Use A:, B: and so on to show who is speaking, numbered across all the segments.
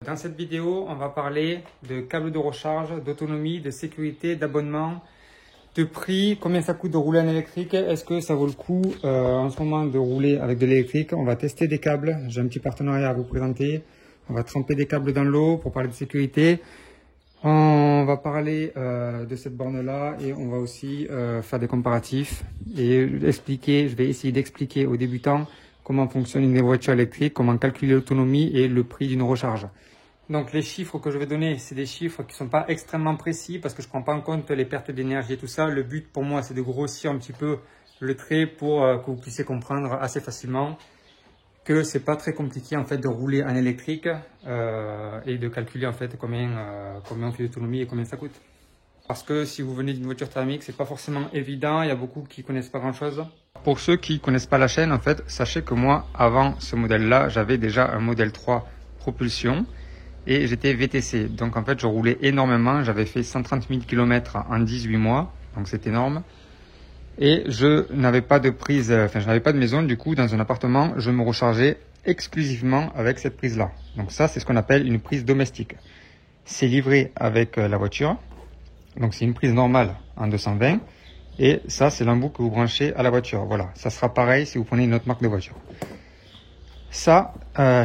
A: Dans cette vidéo, on va parler de câbles de recharge, d'autonomie, de sécurité, d'abonnement, de prix, combien ça coûte de rouler en électrique, est-ce que ça vaut le coup en ce moment de rouler avec de l'électrique. On va tester des câbles, j'ai un petit partenariat à vous présenter. On va tremper des câbles dans l'eau pour parler de sécurité. On va parler de cette borne-là et on va aussi faire des comparatifs et expliquer, je vais essayer d'expliquer aux débutants comment fonctionne une voiture électrique, comment calculer l'autonomie et le prix d'une recharge. Donc les chiffres que je vais donner, c'est des chiffres qui ne sont pas extrêmement précis parce que je ne prends pas en compte les pertes d'énergie et tout ça. Le but pour moi, c'est de grossir un petit peu le trait pour que vous puissiez comprendre assez facilement que c'est pas très compliqué en fait de rouler en électrique et de calculer en fait combien on fait d'autonomie et combien ça coûte. Parce que si vous venez d'une voiture thermique, c'est pas forcément évident, il y a beaucoup qui connaissent pas grand chose. Pour ceux qui connaissent pas la chaîne, en fait, sachez que moi, avant ce modèle-là, j'avais déjà un modèle 3 propulsion et j'étais VTC. Donc en fait, je roulais énormément, j'avais fait 130 000 km en 18 mois, donc c'est énorme. Et je n'avais pas de prise, je n'avais pas de maison, du coup, dans un appartement, je me rechargeais exclusivement avec cette prise-là. Donc ça, c'est ce qu'on appelle une prise domestique. C'est livré avec la voiture. Donc c'est une prise normale en 220 et ça c'est l'embout que vous branchez à la voiture. Voilà, ça sera pareil si vous prenez une autre marque de voiture. Ça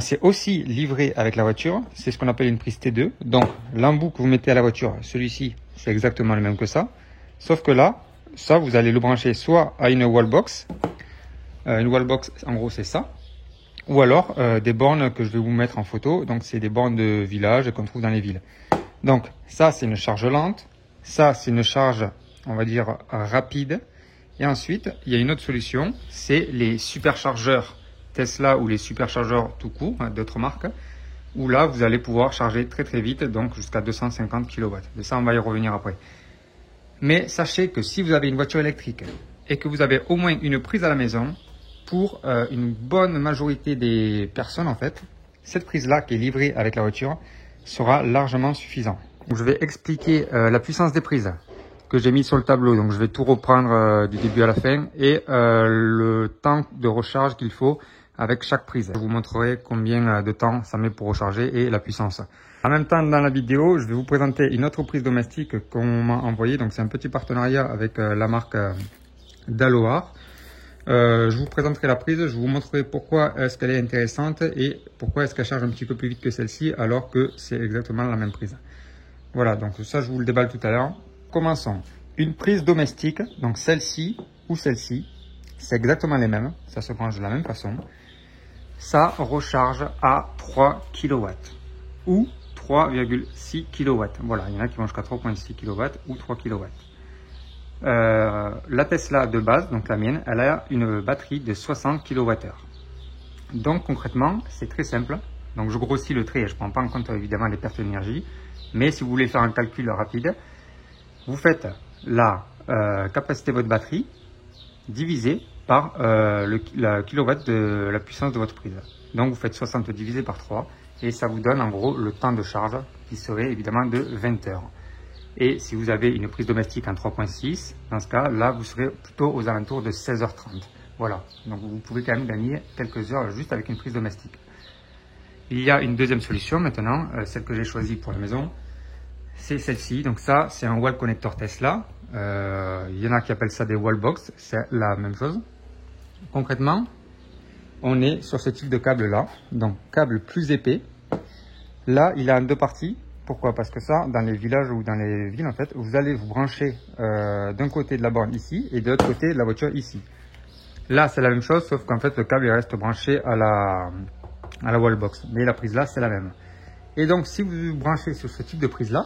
A: c'est aussi livré avec la voiture, c'est ce qu'on appelle une prise T2. Donc l'embout que vous mettez à la voiture, celui-ci c'est exactement le même que ça, sauf que là, ça vous allez le brancher soit à une wallbox, une wallbox en gros c'est ça, ou alors des bornes que je vais vous mettre en photo. Donc c'est des bornes de village qu'on trouve dans les villes. Donc ça c'est une charge lente. Ça, c'est une charge, on va dire, rapide. Et ensuite, il y a une autre solution, c'est les superchargeurs Tesla ou les superchargeurs tout court, d'autres marques, où là, vous allez pouvoir charger très très vite, donc jusqu'à 250 kW. Mais ça, on va y revenir après. Mais sachez que si vous avez une voiture électrique et que vous avez au moins une prise à la maison, pour une bonne majorité des personnes, en fait, cette prise-là qui est livrée avec la voiture sera largement suffisante. Je vais expliquer la puissance des prises que j'ai mis sur le tableau. Donc je vais tout reprendre du début à la fin et le temps de recharge qu'il faut avec chaque prise. Je vous montrerai combien de temps ça met pour recharger et la puissance. En même temps, dans la vidéo, je vais vous présenter une autre prise domestique qu'on m'a envoyée. Donc c'est un petit partenariat avec la marque Daloar. Je vous présenterai la prise, je vous montrerai pourquoi est-ce qu'elle est intéressante et pourquoi est-ce qu'elle charge un petit peu plus vite que celle-ci alors que c'est exactement la même prise. Voilà, donc ça je vous le déballe tout à l'heure. Commençons. Une prise domestique, donc celle-ci ou celle-ci, c'est exactement les mêmes, ça se branche de la même façon. Ça recharge à 3 kW ou 3,6 kW. Voilà, il y en a qui vont jusqu'à 3,6 kW ou 3 kW. La Tesla de base, donc la mienne, elle a une batterie de 60 kWh. Donc concrètement, c'est très simple. Donc je grossis le trait, je ne prends pas en compte évidemment les pertes d'énergie. Mais si vous voulez faire un calcul rapide, vous faites la capacité de votre batterie divisé par la kilowatt de la puissance de votre prise. Donc vous faites 60 divisé par 3 et ça vous donne en gros le temps de charge qui serait évidemment de 20 heures. Et si vous avez une prise domestique en 3.6, dans ce cas là vous serez plutôt aux alentours de 16h30. Voilà, donc vous pouvez quand même gagner quelques heures juste avec une prise domestique. Il y a une deuxième solution maintenant, celle que j'ai choisie pour la maison, c'est celle-ci. Donc ça, c'est un wall connector Tesla. Il y en a qui appellent ça des wallbox, c'est la même chose. Concrètement, on est sur ce type de câble-là, donc câble plus épais. Là, il est en deux parties. Pourquoi? Parce que ça, dans les villages ou dans les villes, en fait, vous allez vous brancher d'un côté de la borne ici et de l'autre côté de la voiture ici. Là, c'est la même chose, sauf qu'en fait, le câble il reste branché à la wallbox, mais la prise là c'est la même. Et donc si vous branchez sur ce type de prise là,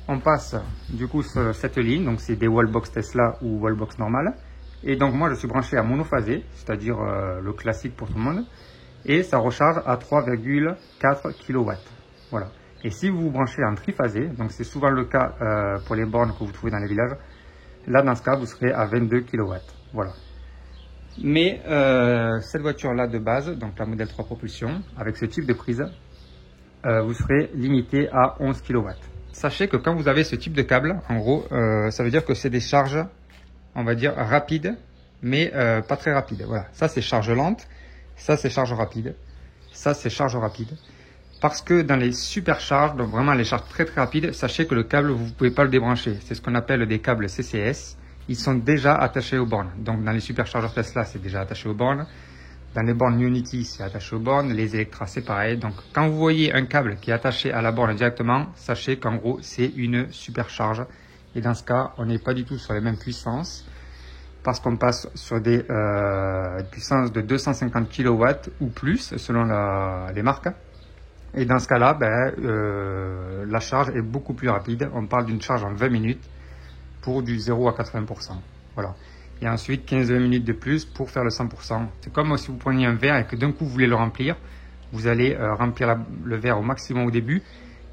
A: on passe du coup sur cette ligne, donc c'est des wallbox Tesla ou wallbox normale. Et donc moi je suis branché à monophasé, c'est-à-dire le classique pour tout le monde, et ça recharge à 3,4 kW. Voilà. Et si vous vous branchez en triphasé, donc c'est souvent le cas pour les bornes que vous trouvez dans les villages, là dans ce cas vous serez à 22 kW. Voilà. Mais cette voiture-là de base, donc la modèle 3 propulsion, avec ce type de prise, vous serez limité à 11 kW. Sachez que quand vous avez ce type de câble, en gros, ça veut dire que c'est des charges, on va dire, rapides, mais pas très rapides. Voilà, ça c'est charge lente, ça c'est charge rapide, ça c'est charge rapide. Parce que dans les supercharges, donc vraiment les charges très rapides, sachez que le câble, vous ne pouvez pas le débrancher. C'est ce qu'on appelle des câbles CCS. Ils sont déjà attachés aux bornes. Donc dans les superchargeurs Tesla, c'est déjà attaché aux bornes. Dans les bornes Ionity, c'est attaché aux bornes. Les Electra, c'est pareil. Donc quand vous voyez un câble qui est attaché à la borne directement, sachez qu'en gros, c'est une supercharge. Et dans ce cas, on n'est pas du tout sur les mêmes puissances. Parce qu'on passe sur des puissances de 250 kW ou plus, selon les marques. Et dans ce cas-là, la charge est beaucoup plus rapide. On parle d'une charge en 20 minutes pour du 0 à 80%. Voilà. Et ensuite, 15-20 minutes de plus pour faire le 100%. C'est comme si vous preniez un verre et que d'un coup, vous voulez le remplir. Vous allez remplir le verre au maximum au début.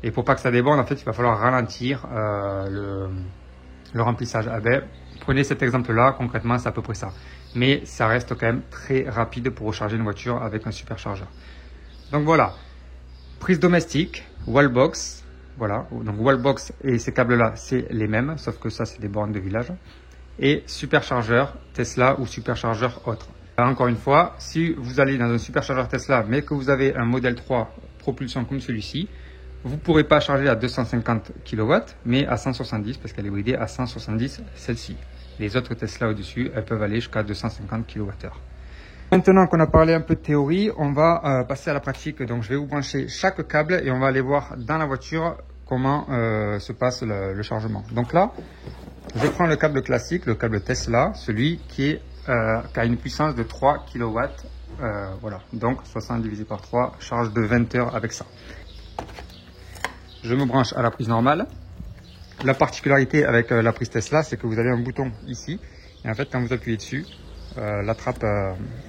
A: Et pour pas que ça déborde, en fait, il va falloir ralentir le remplissage. Prenez cet exemple-là, concrètement, c'est à peu près ça. Mais ça reste quand même très rapide pour recharger une voiture avec un superchargeur. Donc voilà. Prise domestique, wallbox, voilà, donc wallbox et ces câbles-là, c'est les mêmes, sauf que ça, c'est des bornes de village. Et superchargeur Tesla ou superchargeur autre. Encore une fois, si vous allez dans un superchargeur Tesla, mais que vous avez un modèle 3 propulsion comme celui-ci, vous ne pourrez pas charger à 250 kW, mais à 170, parce qu'elle est bridée à 170, celle-ci. Les autres Tesla au-dessus, elles peuvent aller jusqu'à 250 kWh. Maintenant qu'on a parlé un peu de théorie, on va passer à la pratique. Donc je vais vous brancher chaque câble et on va aller voir dans la voiture comment se passe le chargement. Donc là, je prends le câble classique, le câble Tesla, celui qui a une puissance de 3 kW. Voilà, donc 60 divisé par 3, charge de 20 heures avec ça. Je me branche à la prise normale. La particularité avec la prise Tesla, c'est que vous avez un bouton ici. Et en fait, quand vous appuyez dessus, la trappe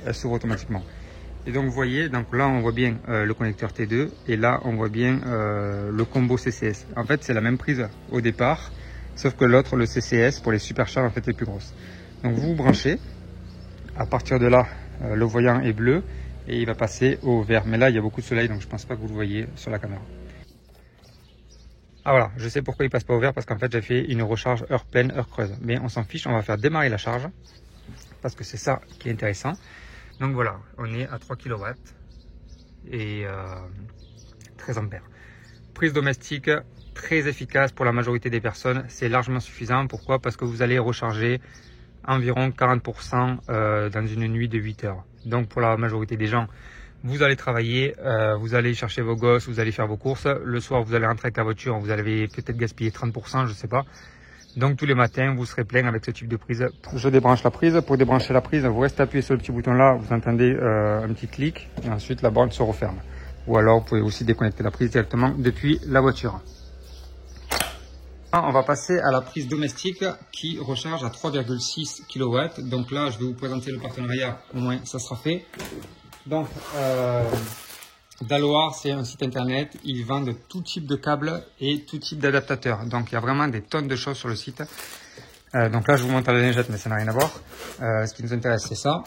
A: elle s'ouvre automatiquement. Et donc vous voyez, donc là on voit bien le connecteur T2 et là on voit bien le combo CCS. En fait c'est la même prise au départ, sauf que l'autre, le CCS pour les supercharges, en fait est plus grosse. Donc vous vous branchez, à partir de là le voyant est bleu et il va passer au vert. Mais là il y a beaucoup de soleil donc je pense pas que vous le voyez sur la caméra. Ah voilà, je sais pourquoi il passe pas au vert, parce qu'en fait j'ai fait une recharge heure pleine, heure creuse. Mais on s'en fiche, on va faire démarrer la charge. Parce que c'est ça qui est intéressant. Donc voilà, on est à 3 kW et 13 ampères. Prise domestique, très efficace pour la majorité des personnes. C'est largement suffisant. Pourquoi? Parce que vous allez recharger environ 40% dans une nuit de 8 heures. Donc pour la majorité des gens, vous allez travailler, vous allez chercher vos gosses, vous allez faire vos courses. Le soir, vous allez rentrer avec la voiture, vous allez peut-être gaspiller 30%, je ne sais pas. Donc tous les matins, vous serez plein avec ce type de prise. Je débranche la prise. Pour débrancher la prise, vous restez appuyé sur le petit bouton là, vous entendez un petit clic et ensuite la borne se referme. Ou alors vous pouvez aussi déconnecter la prise directement depuis la voiture. On va passer à la prise domestique qui recharge à 3,6 kW. Donc là, je vais vous présenter le partenariat, au moins ça sera fait. Donc Daloir, c'est un site internet, ils vendent tout type de câbles et tout type d'adaptateurs. Donc il y a vraiment des tonnes de choses sur le site. Donc là je vous montre la lingette mais ça n'a rien à voir. Ce qui nous intéresse c'est ça.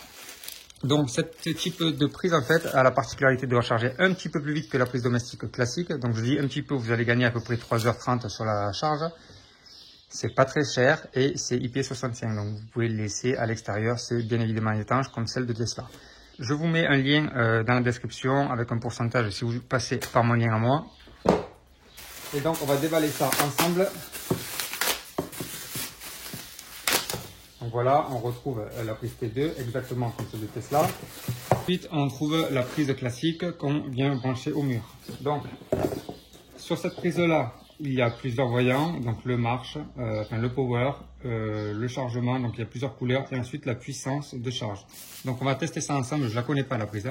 A: Donc ce type de prise en fait a la particularité de recharger un petit peu plus vite que la prise domestique classique. Donc je dis un petit peu, vous allez gagner à peu près 3h30 sur la charge. C'est pas très cher et c'est IP65. Donc vous pouvez le laisser à l'extérieur, c'est bien évidemment étanche comme celle de Tesla. Je vous mets un lien dans la description avec un pourcentage si vous passez par mon lien à moi. Et donc on va déballer ça ensemble. Donc voilà, on retrouve la prise T2 exactement comme celle de Tesla. Ensuite on trouve la prise classique qu'on vient brancher au mur. Donc sur cette prise là, il y a plusieurs voyants, donc le marche, le power, le chargement, donc il y a plusieurs couleurs, et ensuite la puissance de charge. Donc on va tester ça ensemble, je ne la connais pas la prise.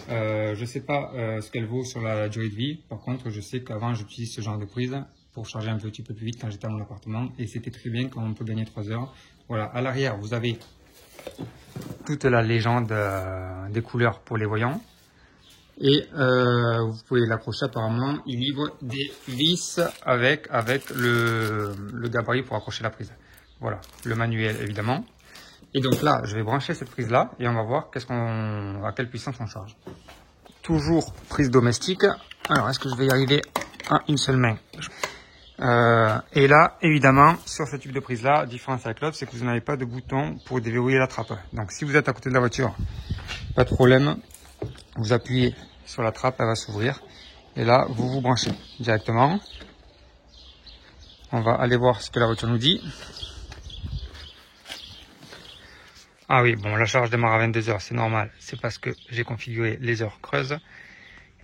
A: Je ne sais pas ce qu'elle vaut sur la durée de vie, par contre je sais qu'avant j'utilise ce genre de prise pour charger un petit peu plus vite quand j'étais à mon appartement, et c'était très bien quand on peut gagner 3 heures. Voilà, à l'arrière vous avez toute la légende des couleurs pour les voyants. Et vous pouvez l'accrocher apparemment, il livre des vis avec le gabarit pour accrocher la prise. Voilà, le manuel évidemment. Et donc là, je vais brancher cette prise là et on va voir à quelle puissance on charge. Toujours prise domestique. Alors, est-ce que je vais y arriver à une seule main? Et là, évidemment, sur ce type de prise là, différence avec l'autre, c'est que vous n'avez pas de bouton pour déverrouiller la trappe. Donc si vous êtes à côté de la voiture, pas de problème. Vous appuyez sur la trappe, elle va s'ouvrir. Et là, vous vous branchez directement. On va aller voir ce que la voiture nous dit. Ah oui, bon, la charge démarre à 22 h, c'est normal. C'est parce que j'ai configuré les heures creuses.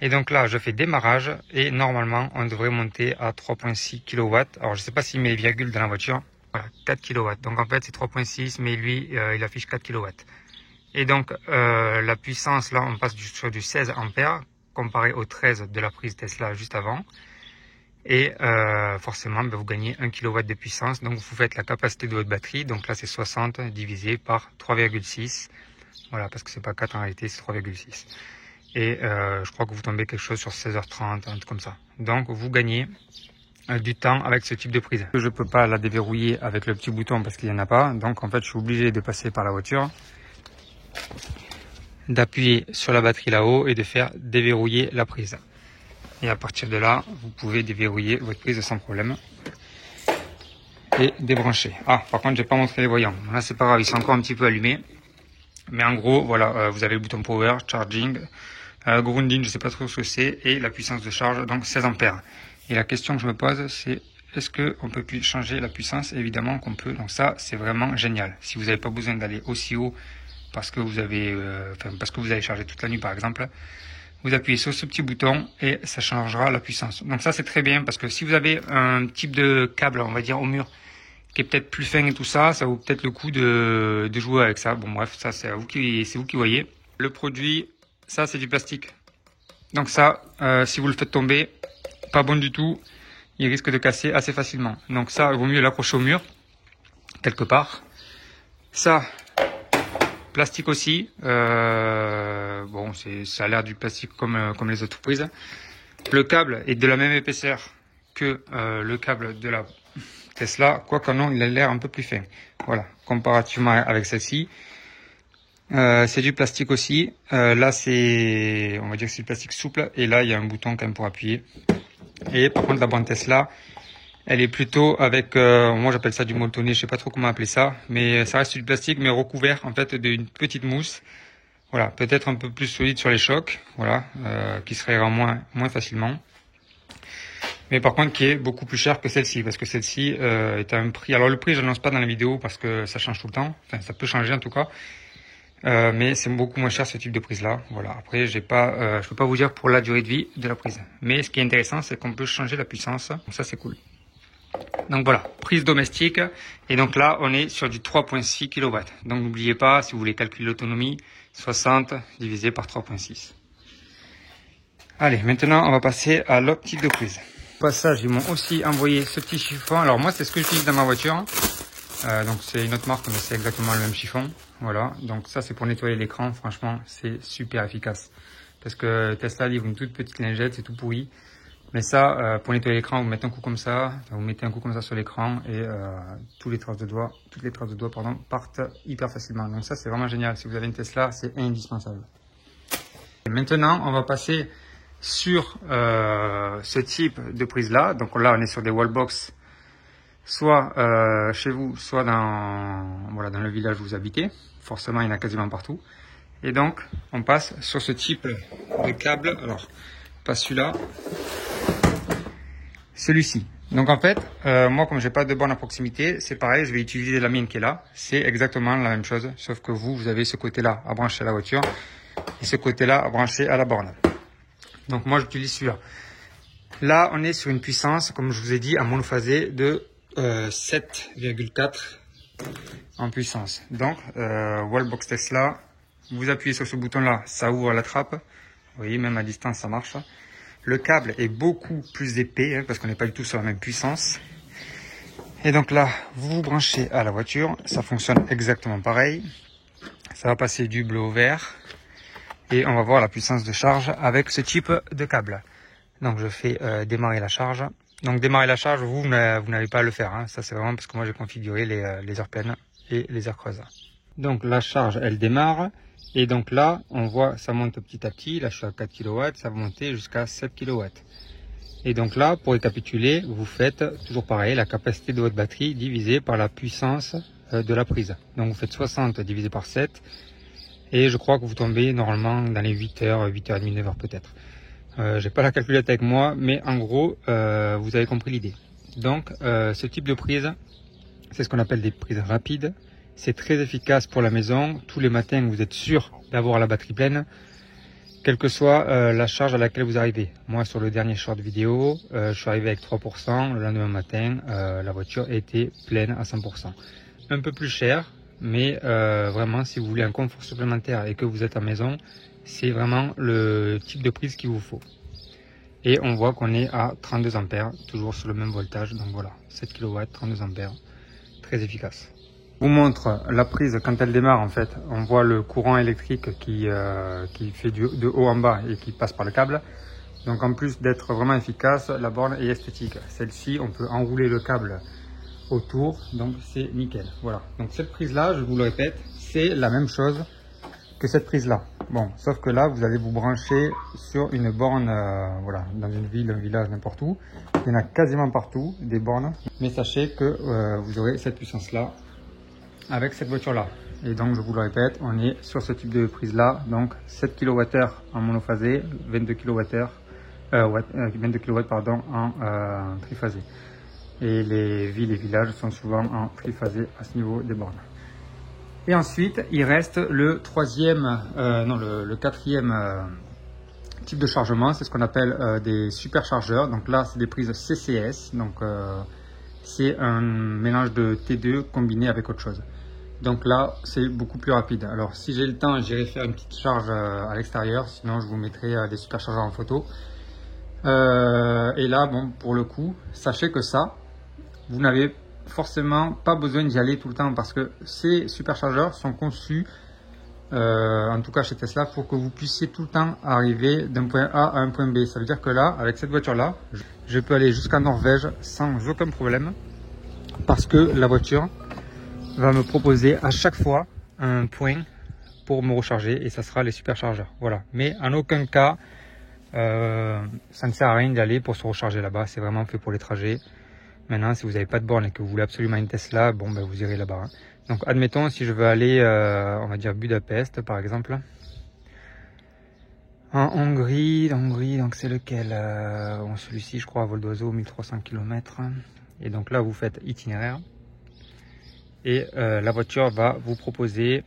A: Et donc là, je fais démarrage et normalement, on devrait monter à 3,6 kW. Alors, je ne sais pas s'il met virgule dans la voiture. Voilà, 4 kW. Donc en fait, c'est 3,6, mais lui, il affiche 4 kW. Et donc, la puissance, là, on passe sur du 16 ampères comparé au 13 de la prise Tesla juste avant. Et forcément, ben, vous gagnez 1 kW de puissance. Donc, vous faites la capacité de votre batterie. Donc là, c'est 60 divisé par 3,6. Voilà, parce que c'est pas 4 en réalité, c'est 3,6. Et je crois que vous tombez quelque chose sur 16h30, un truc comme ça. Donc, vous gagnez du temps avec ce type de prise. Je ne peux pas la déverrouiller avec le petit bouton parce qu'il n'y en a pas. Donc, en fait, je suis obligé de passer par la voiture, d'appuyer sur la batterie là-haut et de faire déverrouiller la prise. Et à partir de là, vous pouvez déverrouiller votre prise sans problème et débrancher. Ah, par contre, j'ai pas montré les voyants. Là, c'est pas grave, ils sont encore un petit peu allumés. Mais en gros, voilà, vous avez le bouton Power, Charging, Grounding, je sais pas trop ce que c'est, et la puissance de charge, donc 16 ampères. Et la question que je me pose, c'est est-ce qu'on peut plus changer la puissance? Évidemment qu'on peut. Donc ça, c'est vraiment génial. Si vous n'avez pas besoin d'aller aussi haut parce que vous avez, parce que vous allez charger toute la nuit, par exemple, vous appuyez sur ce petit bouton et ça changera la puissance. Donc ça, c'est très bien parce que si vous avez un type de câble, on va dire au mur, qui est peut-être plus fin et tout ça, ça vaut peut-être le coup de jouer avec ça. Bon bref, ça c'est vous qui voyez. Le produit, ça c'est du plastique. Donc ça, si vous le faites tomber, pas bon du tout. Il risque de casser assez facilement. Donc ça, il vaut mieux l'accrocher au mur, quelque part. Ça, plastique aussi. Bon, ça a l'air du plastique comme les autres prises. Le câble est de la même épaisseur que le câble de la Tesla, quoique non, il a l'air un peu plus fin. Voilà, comparativement avec celle-ci. C'est du plastique aussi. Là, on va dire que c'est du plastique souple. Et là, il y a un bouton quand même pour appuyer. Et par contre, la bande Tesla, elle est plutôt avec, moi j'appelle ça du molletonné, je sais pas trop comment appeler ça. Mais ça reste du plastique, mais recouvert en fait d'une petite mousse. Voilà, peut-être un peu plus solide sur les chocs. Voilà, qui se rayera moins facilement. Mais par contre qui est beaucoup plus cher que celle-ci, parce que celle-ci est à un prix. Alors le prix je n'annonce pas dans la vidéo parce que ça change tout le temps, enfin ça peut changer en tout cas, mais c'est beaucoup moins cher ce type de prise là. Voilà, après je peux pas vous dire pour la durée de vie de la prise, mais ce qui est intéressant c'est qu'on peut changer la puissance, donc ça c'est cool. Donc voilà, prise domestique, et donc là on est sur du 3,6 kW, donc n'oubliez pas, si vous voulez calculer l'autonomie, 60 divisé par 3,6. Allez, maintenant on va passer à l'autre type de prise. Passage, ils m'ont aussi envoyé ce petit chiffon. Alors moi c'est ce que j'utilise dans ma voiture, donc c'est une autre marque mais c'est exactement le même chiffon. Voilà, donc ça c'est pour nettoyer l'écran. Franchement c'est super efficace parce que Tesla livre une toute petite lingette, c'est tout pourri, mais ça pour nettoyer l'écran vous mettez un coup comme ça, sur l'écran et toutes les traces de doigts partent hyper facilement. Donc ça c'est vraiment génial. Si vous avez une Tesla, c'est indispensable. Et maintenant on va passer sur ce type de prise là. Donc là on est sur des wallbox, soit chez vous, soit dans le village où vous habitez. Forcément il y en a quasiment partout. Et donc on passe sur ce type de câble. Alors pas celui-là, celui-ci. Donc en fait moi comme j'ai pas de borne à proximité, c'est pareil, je vais utiliser la mienne qui est là. C'est exactement la même chose, sauf que vous avez ce côté là à brancher à la voiture et ce côté là à brancher à la borne. Donc moi j'utilise celui-là. Là on est sur une puissance, comme je vous ai dit, à monophasé de 7,4 en puissance. Donc Wallbox Tesla, vous appuyez sur ce bouton là, ça ouvre la trappe. Vous voyez, même à distance ça marche. Le câble est beaucoup plus épais parce qu'on n'est pas du tout sur la même puissance. Et donc là vous vous branchez à la voiture, ça fonctionne exactement pareil. Ça va passer du bleu au vert. Et on va voir la puissance de charge avec ce type de câble. Donc je fais démarrer la charge. Donc démarrer la charge, vous n'avez pas à le faire. Hein. Ça c'est vraiment parce que moi j'ai configuré les heures pleines et les heures creuses. Donc la charge elle démarre. Et donc là on voit ça monte petit à petit. Là je suis à 4 kW, ça va monter jusqu'à 7 kW. Et donc là pour récapituler, vous faites toujours pareil, la capacité de votre batterie divisée par la puissance de la prise. Donc vous faites 60 divisé par 7. Et je crois que vous tombez normalement dans les 8h, 8h30, 9h peut-être. J'ai pas la calculette avec moi, mais en gros, vous avez compris l'idée. Donc, ce type de prise, c'est ce qu'on appelle des prises rapides. C'est très efficace pour la maison. Tous les matins, vous êtes sûr d'avoir la batterie pleine, quelle que soit la charge à laquelle vous arrivez. Moi, sur le dernier short vidéo, je suis arrivé avec 3%. Le lendemain matin, la voiture était pleine à 100%. Un peu plus cher, mais vraiment, si vous voulez un confort supplémentaire et que vous êtes à maison, c'est vraiment le type de prise qu'il vous faut. Et on voit qu'on est à 32 ampères, toujours sur le même voltage. Donc voilà, 7 kW, 32 ampères, très efficace. Je vous montre la prise quand elle démarre. En fait, on voit le courant électrique qui fait de haut en bas et qui passe par le câble. Donc en plus d'être vraiment efficace, la borne est esthétique. Celle-ci, on peut enrouler le câble autour, donc c'est nickel. Voilà, donc cette prise là, je vous le répète, c'est la même chose que cette prise là. Bon, sauf que là vous allez vous brancher sur une borne, voilà, dans une ville, un village, n'importe où. Il y en a quasiment partout des bornes, mais sachez que vous aurez cette puissance là avec cette voiture là. Et donc je vous le répète, on est sur ce type de prise là, donc 7 kWh en monophasé, 22 kWh 22 kW pardon, en triphasé. Et les villes et villages sont souvent en triphasé à ce niveau des bornes. Et ensuite, il reste le quatrième type de chargement, c'est ce qu'on appelle des superchargeurs. Donc là, c'est des prises CCS, donc c'est un mélange de T2 combiné avec autre chose. Donc là, c'est beaucoup plus rapide. Alors si j'ai le temps, j'irai faire une petite charge à l'extérieur, sinon je vous mettrai des superchargeurs en photo. Et là, bon, pour le coup, sachez que ça, vous n'avez forcément pas besoin d'y aller tout le temps parce que ces superchargeurs sont conçus, en tout cas chez Tesla, pour que vous puissiez tout le temps arriver d'un point A à un point B. Ça veut dire que là, avec cette voiture-là, je peux aller jusqu'en Norvège sans aucun problème parce que la voiture va me proposer à chaque fois un point pour me recharger et ça sera les superchargeurs. Voilà. Mais en aucun cas, ça ne sert à rien d'y aller pour se recharger là-bas. C'est vraiment fait pour les trajets. Maintenant, si vous n'avez pas de borne et que vous voulez absolument une Tesla, bon, ben, vous irez là-bas. Hein. Donc, admettons, si je veux aller, on va dire Budapest, par exemple. En Hongrie, donc c'est lequel celui-ci, je crois, à vol d'oiseau, 1300 km. Et donc là, vous faites itinéraire. Et la voiture va vous proposer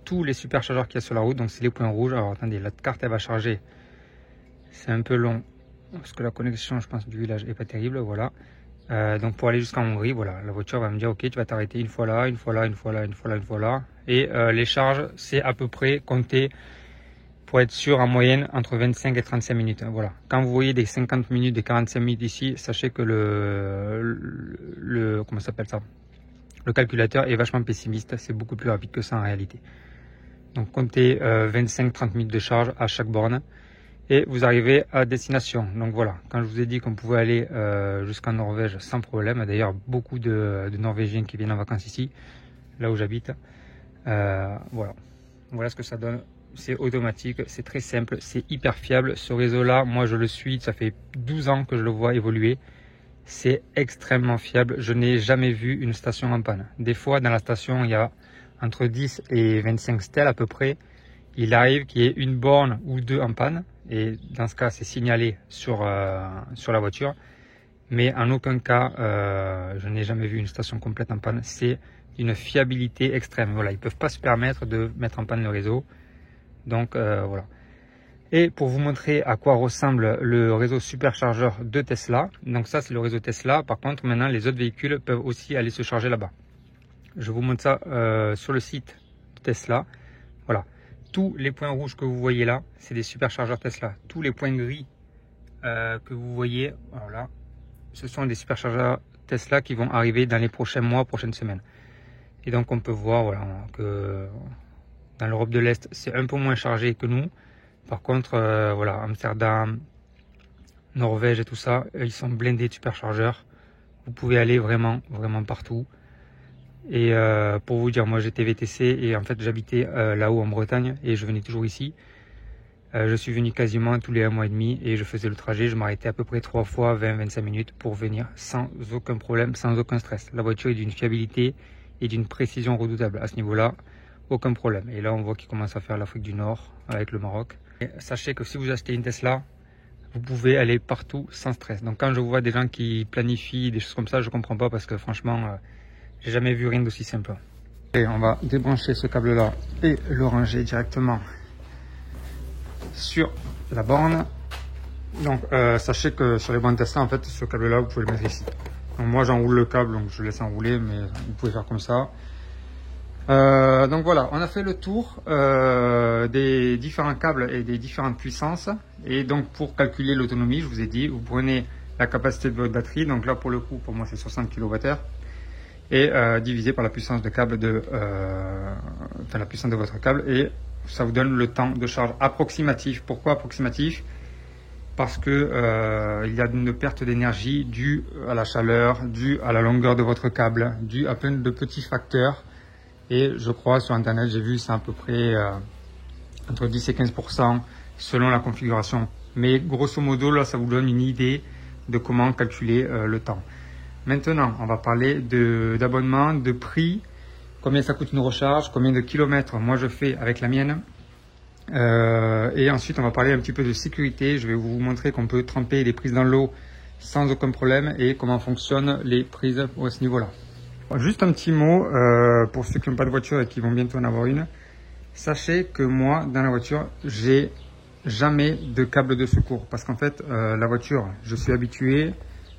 A: tous les superchargeurs qu'il y a sur la route. Donc, c'est les points rouges. Alors, attendez, la carte, elle va charger. C'est un peu long. Parce que la connexion, je pense, du village est pas terrible, voilà. Donc pour aller jusqu'en Hongrie, voilà, la voiture va me dire, ok, tu vas t'arrêter une fois là, une fois là, une fois là, une fois là, une fois là. Et les charges, c'est à peu près compté, pour être sûr, en moyenne, entre 25 et 35 minutes. Voilà. Quand vous voyez des 50 minutes, des 45 minutes ici, sachez que comment ça s'appelle ça? Le calculateur est vachement pessimiste, c'est beaucoup plus rapide que ça en réalité. Donc comptez 25-30 minutes de charge à chaque borne. Et vous arrivez à destination. Donc voilà, quand je vous ai dit qu'on pouvait aller jusqu'en Norvège sans problème, d'ailleurs beaucoup de Norvégiens qui viennent en vacances ici, là où j'habite, voilà ce que ça donne. C'est automatique, c'est très simple, c'est hyper fiable. Ce réseau-là, moi je le suis, ça fait 12 ans que je le vois évoluer. C'est extrêmement fiable, je n'ai jamais vu une station en panne. Des fois dans la station, il y a entre 10 et 25 stèles à peu près. Il arrive qu'il y ait une borne ou deux en panne. Et dans ce cas, c'est signalé sur la voiture. Mais en aucun cas, je n'ai jamais vu une station complète en panne. C'est une fiabilité extrême. Voilà, ils ne peuvent pas se permettre de mettre en panne le réseau. Donc voilà. Et pour vous montrer à quoi ressemble le réseau superchargeur de Tesla. Donc ça, c'est le réseau Tesla. Par contre, maintenant, les autres véhicules peuvent aussi aller se charger là-bas. Je vous montre ça sur le site de Tesla. Voilà. Tous les points rouges que vous voyez là, c'est des superchargeurs Tesla. Tous les points gris que vous voyez, alors là, ce sont des superchargeurs Tesla qui vont arriver dans les prochains mois, prochaines semaines. Et donc on peut voir voilà, que dans l'Europe de l'Est, c'est un peu moins chargé que nous. Par contre, voilà, Amsterdam, Norvège et tout ça, ils sont blindés de superchargeurs. Vous pouvez aller vraiment, vraiment partout. Et pour vous dire, moi j'étais VTC et en fait j'habitais là-haut en Bretagne et je venais toujours ici. Je suis venu quasiment tous les 1 mois et demi et je faisais le trajet, je m'arrêtais à peu près 3 fois 20-25 minutes pour venir sans aucun problème, sans aucun stress. La voiture est d'une fiabilité et d'une précision redoutable à ce niveau-là, aucun problème. Et là on voit qu'il commence à faire l'Afrique du Nord avec le Maroc. Et sachez que si vous achetez une Tesla, vous pouvez aller partout sans stress. Donc quand je vois des gens qui planifient des choses comme ça, je comprends pas parce que franchement, j'ai jamais vu rien d'aussi simple. Et on va débrancher ce câble là et le ranger directement sur la borne. Donc sachez que sur les bornes Tesla, en fait, ce câble là, vous pouvez le mettre ici. Donc moi j'enroule le câble, donc je laisse enrouler, mais vous pouvez faire comme ça. Donc voilà, on a fait le tour des différents câbles et des différentes puissances. Et donc pour calculer l'autonomie, je vous ai dit, vous prenez la capacité de votre batterie. Donc là pour le coup, pour moi c'est 60 kWh. Et divisé par la puissance de câble la puissance de votre câble. Et ça vous donne le temps de charge approximatif. Pourquoi approximatif? Parce que il y a une perte d'énergie due à la chaleur, due à la longueur de votre câble, due à plein de petits facteurs. Et je crois sur internet, j'ai vu c'est à peu près entre 10 et 15% selon la configuration. Mais grosso modo, là, ça vous donne une idée de comment calculer le temps. Maintenant, on va parler d'abonnement, de prix, combien ça coûte une recharge, combien de kilomètres moi je fais avec la mienne. Et ensuite, on va parler un petit peu de sécurité. Je vais vous montrer qu'on peut tremper les prises dans l'eau sans aucun problème et comment fonctionnent les prises à ce niveau-là. Juste un petit mot pour ceux qui n'ont pas de voiture et qui vont bientôt en avoir une. Sachez que moi, dans la voiture, j'ai jamais de câble de secours. Parce qu'en fait, la voiture, je suis habitué,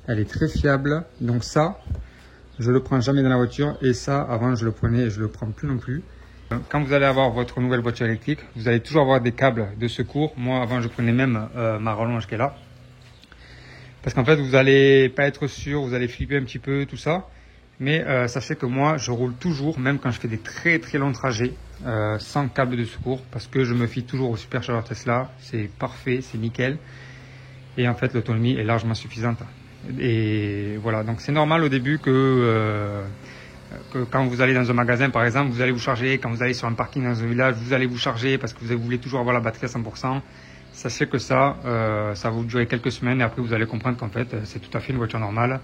A: elle est très fiable. Donc ça, je le prends jamais dans la voiture. Et ça, avant, je le prenais et je le prends plus non plus. Quand vous allez avoir votre nouvelle voiture électrique, vous allez toujours avoir des câbles de secours. Moi, avant, je prenais même ma rallonge qui est là. Parce qu'en fait, vous n'allez pas être sûr, vous allez flipper un petit peu, tout ça. Mais sachez que moi, je roule toujours, même quand je fais des très très longs trajets, sans câble de secours, parce que je me fie toujours au superchargeur Tesla. C'est parfait, c'est nickel. Et en fait, l'autonomie est largement suffisante. Et voilà, donc c'est normal au début que quand vous allez dans un magasin, par exemple, vous allez vous charger. Quand vous allez sur un parking dans un village, vous allez vous charger parce que vous voulez toujours avoir la batterie à 100%. Sachez que ça va vous durer quelques semaines et après vous allez comprendre qu'en fait, c'est tout à fait une voiture normale.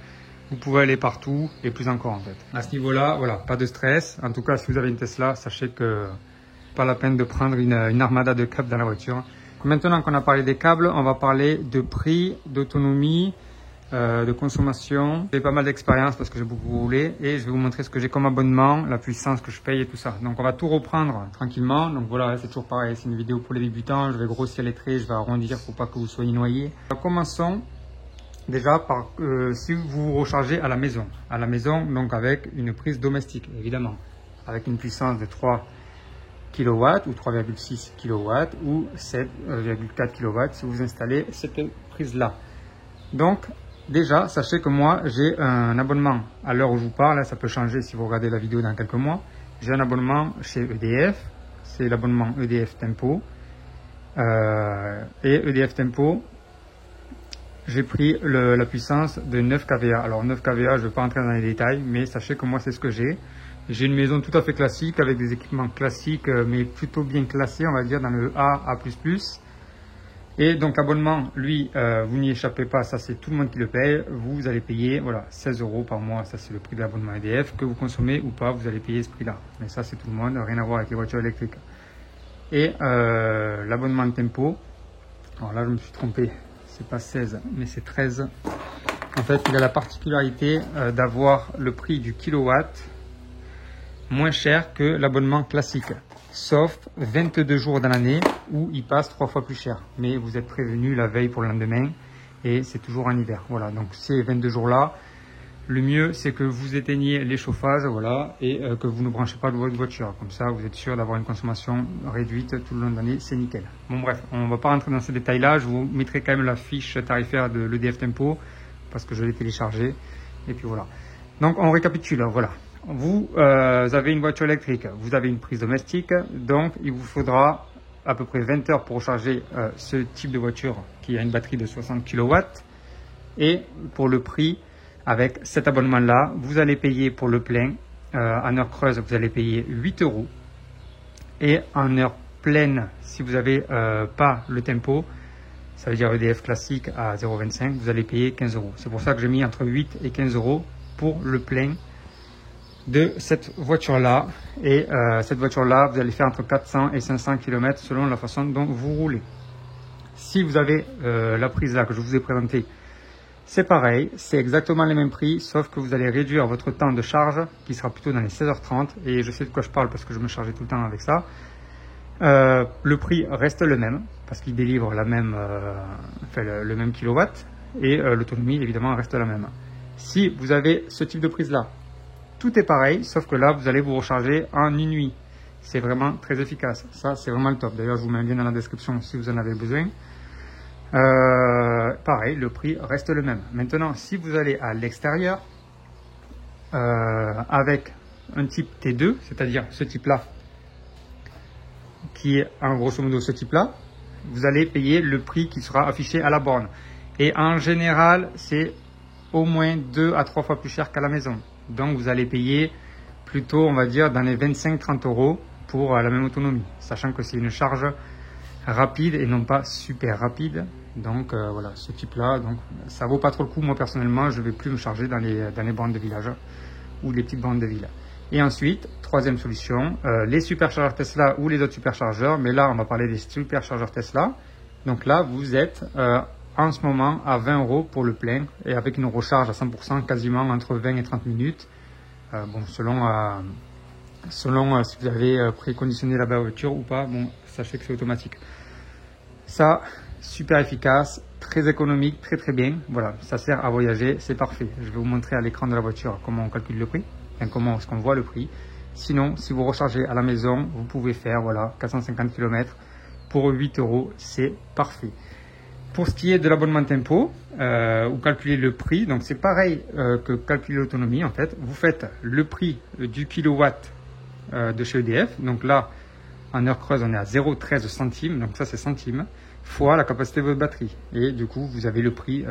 A: Vous pouvez aller partout et plus encore en fait. À ce niveau-là, voilà, pas de stress. En tout cas, si vous avez une Tesla, sachez que pas la peine de prendre une armada de câbles dans la voiture. Maintenant qu'on a parlé des câbles, on va parler de prix, d'autonomie, de consommation. J'ai pas mal d'expérience parce que j'ai beaucoup roulé et je vais vous montrer ce que j'ai comme abonnement, la puissance que je paye et tout ça. Donc on va tout reprendre tranquillement. Donc voilà, c'est toujours pareil, c'est une vidéo pour les débutants. Je vais grossir les traits, je vais arrondir pour pas que vous soyez noyés. Commençons. Déjà, par, si vous vous rechargez à la maison, donc avec une prise domestique, évidemment, avec une puissance de 3 kW ou 3,6 kW ou 7,4 kW si vous installez cette prise-là. Donc, déjà, sachez que moi, j'ai un abonnement à l'heure où je vous parle, là, ça peut changer si vous regardez la vidéo dans quelques mois. J'ai un abonnement chez EDF, c'est l'abonnement EDF Tempo. Et EDF Tempo, j'ai pris la puissance de 9 kVA. Alors 9 kVA, je ne vais pas entrer dans les détails, mais sachez que moi c'est ce que j'ai. J'ai une maison tout à fait classique avec des équipements classiques, mais plutôt bien classés, on va dire dans le A, A++. Et donc l'abonnement, lui, vous n'y échappez pas, ça c'est tout le monde qui le paye. Vous allez payer voilà, 16 € par mois, ça c'est le prix de l'abonnement EDF. Que vous consommez ou pas, vous allez payer ce prix-là. Mais ça c'est tout le monde, rien à voir avec les voitures électriques. Et l'abonnement Tempo, alors là je me suis trompé. C'est pas 16 mais c'est 13. En fait il a la particularité d'avoir le prix du kilowatt moins cher que l'abonnement classique, sauf 22 jours dans l'année où il passe 3 fois plus cher, mais vous êtes prévenu la veille pour le lendemain et c'est toujours en hiver. Voilà, donc ces 22 jours là, le mieux c'est que vous éteigniez les chauffages, voilà, et que vous ne branchez pas de votre voiture, comme ça vous êtes sûr d'avoir une consommation réduite tout le long de l'année, c'est nickel. Bon bref, on ne va pas rentrer dans ces détails là, je vous mettrai quand même la fiche tarifaire de l'EDF Tempo parce que je l'ai téléchargé et puis voilà. Donc on récapitule, voilà. Vous avez une voiture électrique, vous avez une prise domestique, donc il vous faudra à peu près 20 heures pour recharger ce type de voiture qui a une batterie de 60 kW. Et pour le prix, avec cet abonnement-là, vous allez payer pour le plein, en heure creuse, vous allez payer 8 €. Et en heure pleine, si vous n'avez pas le Tempo, ça veut dire EDF classique à 0,25, vous allez payer 15 €. C'est pour ça que j'ai mis entre 8 et 15 € pour le plein de cette voiture-là. Et cette voiture-là, vous allez faire entre 400 et 500 km selon la façon dont vous roulez. Si vous avez la prise là que je vous ai présentée, c'est pareil, c'est exactement les mêmes prix, sauf que vous allez réduire votre temps de charge, qui sera plutôt dans les 16h30, et je sais de quoi je parle parce que je me chargeais tout le temps avec ça. Le prix reste le même, parce qu'il délivre la même, le même kilowatt, et l'autonomie évidemment reste la même. Si vous avez ce type de prise là, tout est pareil, sauf que là vous allez vous recharger en une nuit. C'est vraiment très efficace, ça c'est vraiment le top. D'ailleurs je vous mets un lien dans la description si vous en avez besoin. Pareil, le prix reste le même. Maintenant, si vous allez à l'extérieur avec un type T2, c'est-à-dire ce type-là, qui est en grosso modo ce type-là, vous allez payer le prix qui sera affiché à la borne. Et en général, c'est au moins 2 à 3 fois plus cher qu'à la maison. Donc, vous allez payer plutôt, on va dire, dans les 25-30 € pour la même autonomie, sachant que c'est une charge rapide et non pas super rapide. Donc voilà, ce type là, donc ça vaut pas trop le coup. Moi personnellement je vais plus me charger dans les bornes de village ou les petites bornes de ville. Et ensuite, troisième solution, les superchargeurs Tesla ou les autres superchargeurs, mais là on va parler des superchargeurs Tesla. Donc là vous êtes en ce moment à 20 € pour le plein, et avec une recharge à 100% quasiment entre 20 et 30 minutes, bon selon si vous avez préconditionné la voiture ou pas. Bon, sachez que c'est automatique. Ça, super efficace, très économique, très bien. Voilà, ça sert à voyager, c'est parfait. Je vais vous montrer à l'écran de la voiture comment on calcule le prix, enfin, comment est-ce qu'on voit le prix. Sinon, si vous rechargez à la maison, vous pouvez faire voilà 450 km pour 8 €, c'est parfait. Pour ce qui est de l'abonnement tempo, ou calculer le prix, donc c'est pareil que calculer l'autonomie en fait. Vous faites le prix du kilowatt de chez EDF, donc là en heure creuse on est à 0,13 centimes, donc ça c'est centimes, fois la capacité de votre batterie, et du coup vous avez le prix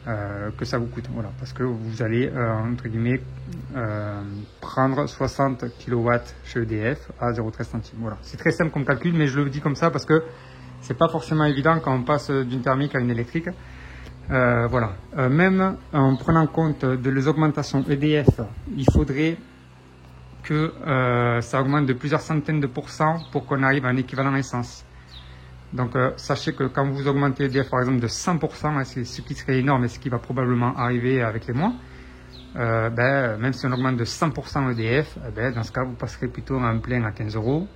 A: que ça vous coûte, voilà, parce que vous allez entre guillemets prendre 60 kW chez EDF à 0,13 centimes. Voilà, c'est très simple comme calcul, mais je le dis comme ça parce que c'est pas forcément évident quand on passe d'une thermique à une électrique. Voilà, même en prenant compte de les augmentations EDF, il faudrait que ça augmente de plusieurs centaines de pourcents pour qu'on arrive à un équivalent essence. Donc sachez que quand vous augmentez EDF par exemple de 100%, hein, c'est ce qui serait énorme et ce qui va probablement arriver avec les mois, même si on augmente de 100% EDF, dans ce cas vous passerez plutôt en plein à 15 €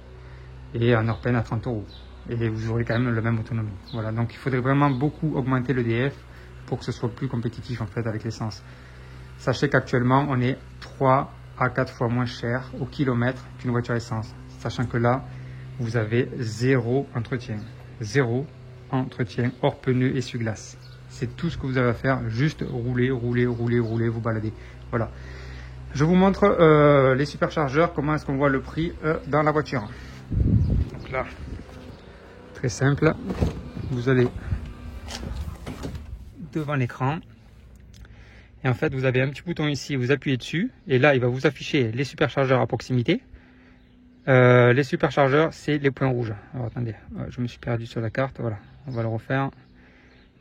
A: et en heure pleine à 30 €. Et vous aurez quand même la même autonomie. Voilà, donc il faudrait vraiment beaucoup augmenter l'EDF pour que ce soit plus compétitif en fait avec l'essence. Sachez qu'actuellement on est 3 à 4 fois moins cher au kilomètre qu'une voiture essence, sachant que là vous avez zéro entretien hors pneus et essuie-glace. C'est tout ce que vous avez à faire, juste rouler, vous balader. Voilà, je vous montre les superchargeurs, comment est-ce qu'on voit le prix dans la voiture. Donc là, très simple, vous allez devant l'écran et en fait vous avez un petit bouton ici, vous appuyez dessus et là il va vous afficher les superchargeurs à proximité. Les superchargeurs, c'est les points rouges. Alors attendez, je me suis perdu sur la carte, voilà, on va le refaire.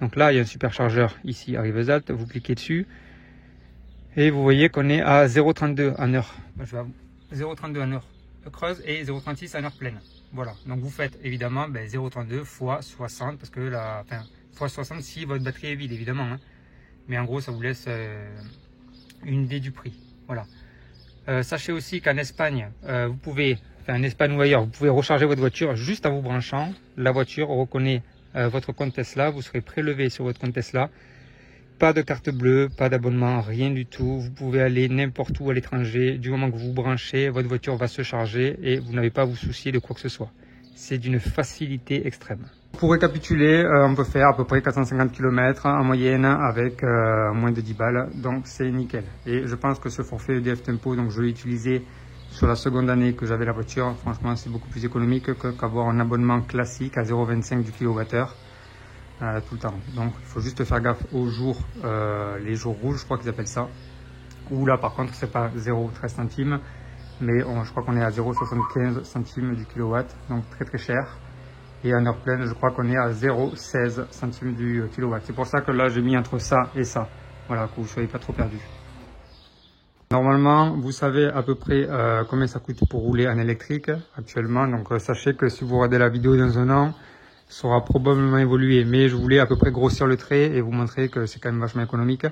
A: Donc là il y a un superchargeur ici à Rivesaltes, vous cliquez dessus et vous voyez qu'on est à 0,32 en heure. 0,32 en heure creuse et 0,36 en heure pleine. Voilà, donc vous faites évidemment 0,32 fois 60, parce que fois 60 si votre batterie est vide évidemment, hein. Mais en gros ça vous laisse une idée du prix. Voilà. Sachez aussi qu'en Espagne, vous pouvez, en Espagne ou ailleurs, vous pouvez recharger votre voiture juste en vous branchant. La voiture reconnaît votre compte Tesla, vous serez prélevé sur votre compte Tesla. Pas de carte bleue, pas d'abonnement, rien du tout. Vous pouvez aller n'importe où à l'étranger. Du moment que vous vous branchez, votre voiture va se charger et vous n'avez pas à vous soucier de quoi que ce soit. C'est d'une facilité extrême. Pour récapituler, on peut faire à peu près 450 km en moyenne avec moins de 10 balles. Donc c'est nickel. Et je pense que ce forfait EDF Tempo, donc je l'ai utilisé sur la seconde année que j'avais la voiture. Franchement, c'est beaucoup plus économique qu'avoir un abonnement classique à 0,25 du kWh. Tout le temps. Donc il faut juste faire gaffe aux jours, les jours rouges, je crois qu'ils appellent ça. Ou là par contre c'est pas 0,13 centimes, mais je crois qu'on est à 0,75 centimes du kilowatt, donc très cher. Et en heure pleine je crois qu'on est à 0,16 centimes du kilowatt. C'est pour ça que là j'ai mis entre ça et ça, voilà, que vous ne soyez pas trop perdu. Normalement vous savez à peu près combien ça coûte pour rouler en électrique actuellement, donc sachez que si vous regardez la vidéo dans un an, saura probablement évoluer. Mais je voulais à peu près grossir le trait et vous montrer que c'est quand même vachement économique.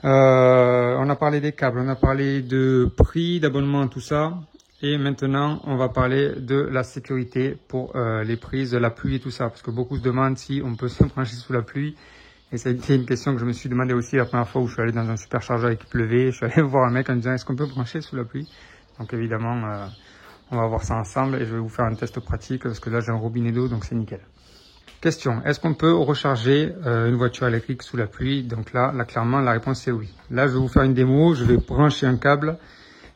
A: On a parlé des câbles, on a parlé de prix, d'abonnement, tout ça. Et maintenant, on va parler de la sécurité pour les prises, la pluie et tout ça. Parce que beaucoup se demandent si on peut se brancher sous la pluie. Et ça a été une question que je me suis demandé aussi la première fois où je suis allé dans un superchargeur et qu'il pleuvait. Je suis allé voir un mec en disant est-ce qu'on peut brancher sous la pluie? Donc évidemment, on va voir ça ensemble et je vais vous faire un test pratique parce que là j'ai un robinet d'eau donc c'est nickel. Question, est-ce qu'on peut recharger une voiture électrique sous la pluie? Donc là, clairement la réponse c'est oui. Là je vais vous faire une démo, je vais brancher un câble,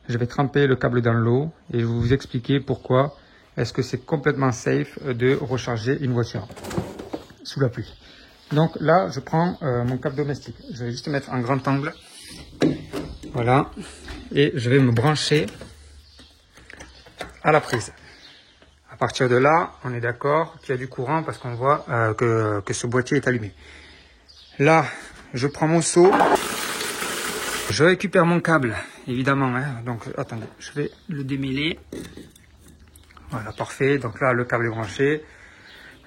A: je vais tremper le câble dans l'eau et je vais vous expliquer pourquoi est-ce que c'est complètement safe de recharger une voiture sous la pluie. Donc là, je prends mon câble domestique. Je vais juste mettre un grand angle. Voilà. Et je vais me brancher à la prise. À partir de là, on est d'accord qu'il y a du courant parce qu'on voit que ce boîtier est allumé. Là, je prends mon seau. Je récupère mon câble, évidemment. Hein. Donc, attendez, je vais le démêler. Voilà, parfait. Donc là, le câble est branché.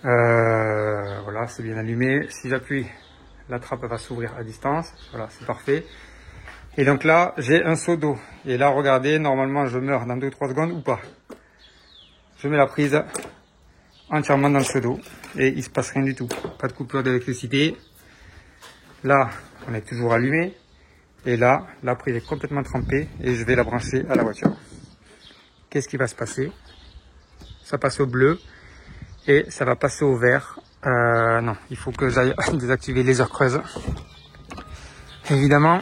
A: Voilà, c'est bien allumé. Si j'appuie, la trappe va s'ouvrir à distance. Voilà, c'est parfait. Et donc là, j'ai un seau d'eau. Et là, regardez, normalement, je meurs dans 2-3 secondes ou pas. Je mets la prise entièrement dans le seau d'eau. Et il ne se passe rien du tout. Pas de coupure d'électricité. Là, on est toujours allumé. Et là, la prise est complètement trempée. Et je vais la brancher à la voiture. Qu'est-ce qui va se passer? Ça passe au bleu. Et ça va passer au vert. Non, il faut que j'aille désactiver les heures creuses. Évidemment,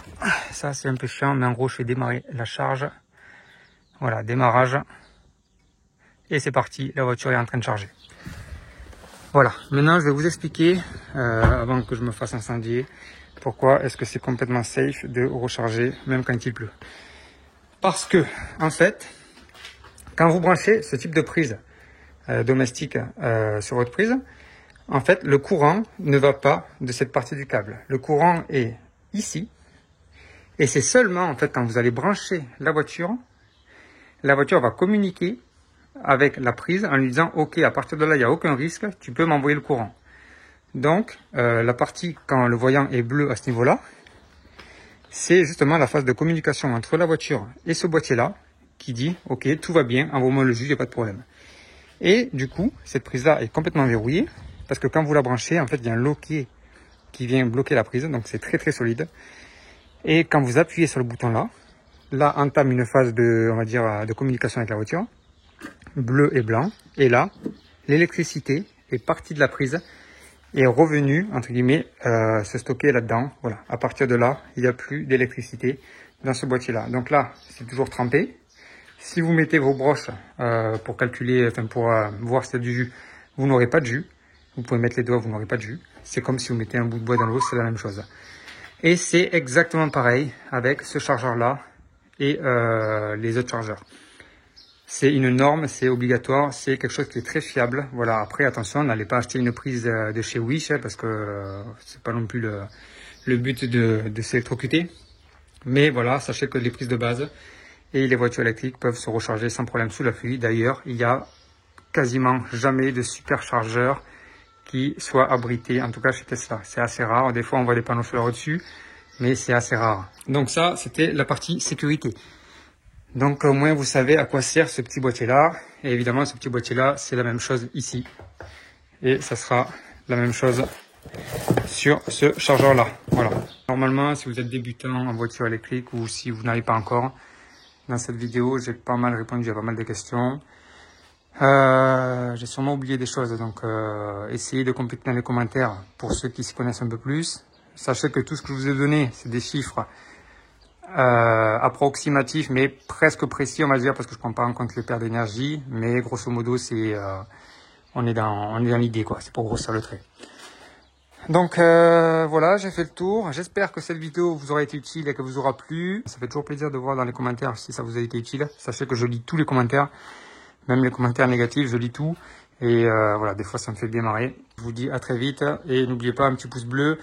A: ça c'est un peu chiant, mais en gros je fais démarrer la charge. Voilà, démarrage. Et c'est parti, la voiture est en train de charger. Voilà, maintenant je vais vous expliquer, avant que je me fasse incendier, pourquoi est-ce que c'est complètement safe de recharger même quand il pleut. Parce que, en fait, quand vous branchez ce type de prise, domestique sur votre prise, en fait le courant ne va pas de cette partie du câble. Le courant est ici et c'est seulement en fait quand vous allez brancher la voiture va communiquer avec la prise en lui disant ok, à partir de là il n'y a aucun risque, tu peux m'envoyer le courant. Donc la partie quand le voyant est bleu à ce niveau là, c'est justement la phase de communication entre la voiture et ce boîtier là qui dit ok, tout va bien, envoie-moi le jus, il n'y a pas de problème. Et du coup, cette prise-là est complètement verrouillée parce que quand vous la branchez, en fait, il y a un loquet qui vient bloquer la prise, donc c'est très très solide. Et quand vous appuyez sur le bouton là entame une phase de, on va dire, de communication avec la voiture, bleu et blanc. Et là, l'électricité est partie de la prise et est revenue, entre guillemets, se stocker là-dedans. Voilà. À partir de là, il n'y a plus d'électricité dans ce boîtier-là. Donc là, c'est toujours trempé. Si vous mettez vos broches pour calculer, enfin pour voir s'il y a du jus, vous n'aurez pas de jus. Vous pouvez mettre les doigts, vous n'aurez pas de jus. C'est comme si vous mettez un bout de bois dans l'eau, c'est la même chose. Et c'est exactement pareil avec ce chargeur-là et les autres chargeurs. C'est une norme, c'est obligatoire, c'est quelque chose qui est très fiable. Voilà. Après, attention, n'allez pas acheter une prise de chez Wish parce que c'est pas non plus le but de s'électrocuter. Mais voilà, sachez que les prises de base et les voitures électriques peuvent se recharger sans problème sous la pluie. D'ailleurs, il n'y a quasiment jamais de superchargeur qui soit abrité, en tout cas chez Tesla. C'est assez rare. Des fois, on voit des panneaux solaires au-dessus, mais c'est assez rare. Donc ça, c'était la partie sécurité. Donc au moins, vous savez à quoi sert ce petit boîtier-là. Et évidemment, ce petit boîtier-là, c'est la même chose ici. Et ça sera la même chose sur ce chargeur-là. Voilà. Normalement, si vous êtes débutant en voiture électrique ou si vous n'avez pas encore, dans cette vidéo, j'ai pas mal répondu à pas mal de questions. J'ai sûrement oublié des choses, donc essayez de compléter dans les commentaires pour ceux qui s'y connaissent un peu plus. Sachez que tout ce que je vous ai donné, c'est des chiffres approximatifs, mais presque précis, on va dire, parce que je ne prends pas en compte les pertes d'énergie. Mais grosso modo, c'est on est dans l'idée, quoi. C'est pour grossir le trait. Donc voilà, j'ai fait le tour. J'espère que cette vidéo vous aura été utile et que vous aura plu. Ça fait toujours plaisir de voir dans les commentaires si ça vous a été utile. Sachez que je lis tous les commentaires, même les commentaires négatifs, je lis tout. Et voilà, des fois ça me fait bien marrer. Je vous dis à très vite et n'oubliez pas un petit pouce bleu.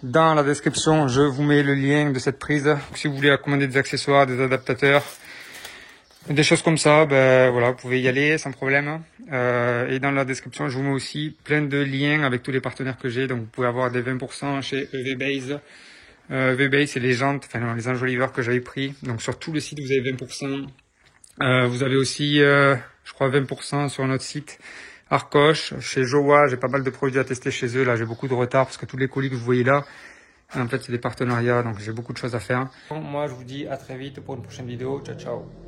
A: Dans la description, je vous mets le lien de cette prise. Si vous voulez commander des accessoires, des adaptateurs, Des choses comme ça, ben voilà, vous pouvez y aller sans problème. Et dans la description, je vous mets aussi plein de liens avec tous les partenaires que j'ai. Donc vous pouvez avoir des 20% chez EVBase. EVBase, c'est les jantes, enfin non, les enjoliveurs que j'avais pris. Donc sur tout le site, vous avez 20%. Vous avez aussi, je crois, 20% sur notre site Arcoche. Chez Jowa, j'ai pas mal de produits à tester chez eux. Là, j'ai beaucoup de retard parce que tous les colis que vous voyez là, en fait, c'est des partenariats. Donc j'ai beaucoup de choses à faire. Bon, moi, je vous dis à très vite pour une prochaine vidéo. Ciao, ciao.